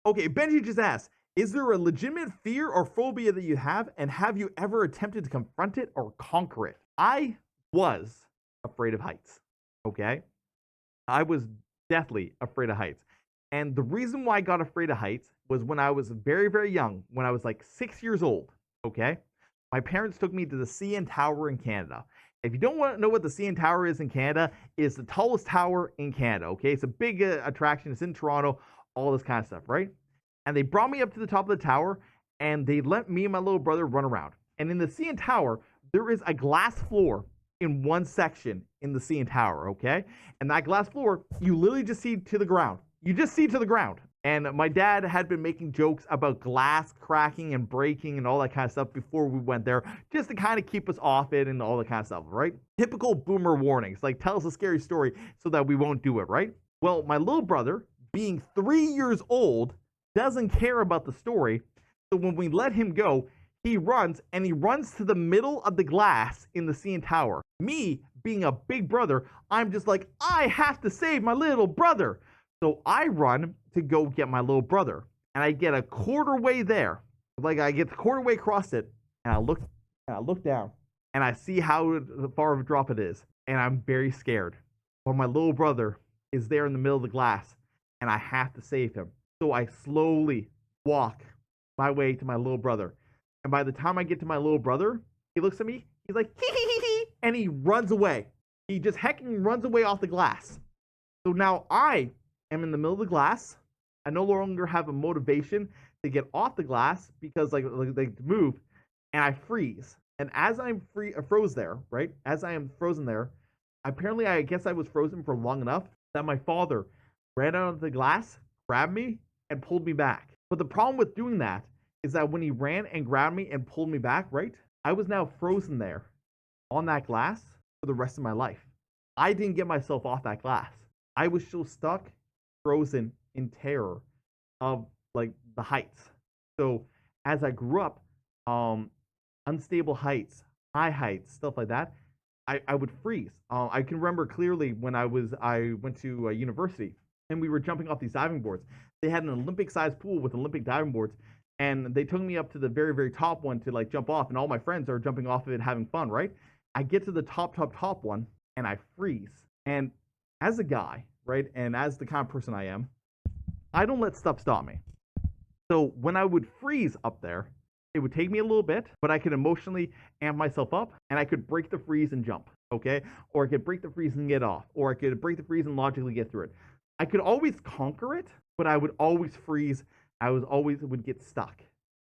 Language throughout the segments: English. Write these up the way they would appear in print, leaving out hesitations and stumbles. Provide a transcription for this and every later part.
Okay, Benji just asked, is there a legitimate fear or phobia that you have, and have you ever attempted to confront it or conquer it? I was afraid of heights, okay? I was deathly afraid of heights. And the reason why I got afraid of heights was when I was very, very young, when I was like 6 years old, okay? My parents took me to the CN Tower in Canada. If you don't want to know what the CN Tower is in Canada, it's the tallest tower in Canada, okay? It's a big attraction. It's in Toronto, all this kind of stuff, right? And they brought me up to the top of the tower, and they let me and my little brother run around. And in the CN Tower, there is a glass floor in one section in the CN Tower, okay? And that glass floor, you literally just see to the ground. You just see to the ground. And my dad had been making jokes about glass cracking and breaking and all that kind of stuff before we went there, just to kind of keep us off it and all that kind of stuff, right? Typical boomer warnings, like tell us a scary story so that we won't do it, right? Well, my little brother, being 3 years old, doesn't care about the story. So when we let him go, he runs to the middle of the glass in the CN Tower. Me, being a big brother, I'm just like, I have to save my little brother. So I run to go get my little brother, and I get a quarter way there. Like I get the quarter way across it, and I look down, and I see how far of a drop it is, and I'm very scared. But my little brother is there in the middle of the glass, and I have to save him. So I slowly walk my way to my little brother. And by the time I get to my little brother, he looks at me, he's like, hee hee hee hee, and he runs away. He just hecking runs away off the glass. So now I am in the middle of the glass. I no longer have a motivation to get off the glass because like to move, and I freeze. And as I'm froze there, right? As I am frozen there, apparently I guess I was frozen for long enough that my father ran out of the glass, grabbed me, and pulled me back. But the problem with doing that is that when he ran and grabbed me and pulled me back, right? I was now frozen there on that glass for the rest of my life. I didn't get myself off that glass. I was still stuck, frozen in terror of like the heights. So as I grew up, unstable heights, high heights, stuff like that, I would freeze. I can remember clearly when I went to university and we were jumping off these diving boards. They had an Olympic-sized pool with Olympic diving boards, and they took me up to the very, very top one to like jump off, and all my friends are jumping off of it having fun, right? I get to the top one, and I freeze. And as a guy, right, and as the kind of person I am, I don't let stuff stop me. So when I would freeze up there, it would take me a little bit, but I could emotionally amp myself up, and I could break the freeze and jump, okay? Or I could break the freeze and get off, or I could break the freeze and logically get through it. I could always conquer it, but I would always freeze. I would get stuck,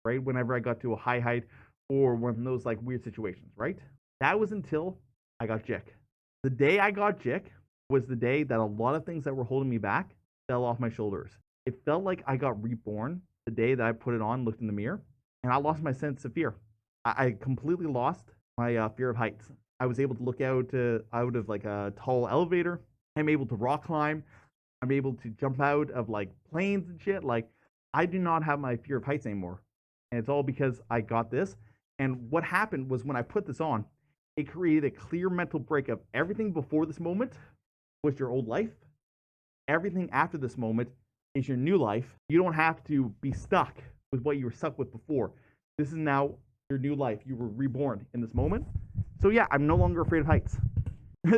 right? Whenever I got to a high height or one of those like weird situations, right? That was until I got Jik. The day I got Jik was the day that a lot of things that were holding me back fell off my shoulders. It felt like I got reborn the day that I put it on, looked in the mirror, and I lost my sense of fear. I completely lost my fear of heights. I was able to look out of like a tall elevator. I'm able to rock climb. I'm able to jump out of like planes and shit. Like I do not have my fear of heights anymore. And it's all because I got this. And what happened was when I put this on, it created a clear mental break of everything before this moment was your old life. Everything after this moment is your new life. You don't have to be stuck with what you were stuck with before. This is now your new life. You were reborn in this moment. So yeah, I'm no longer afraid of heights.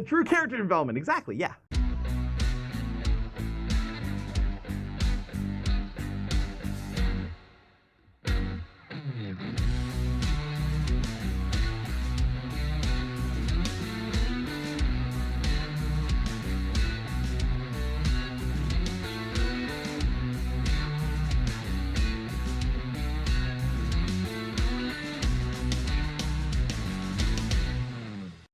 True character development. Exactly. Yeah.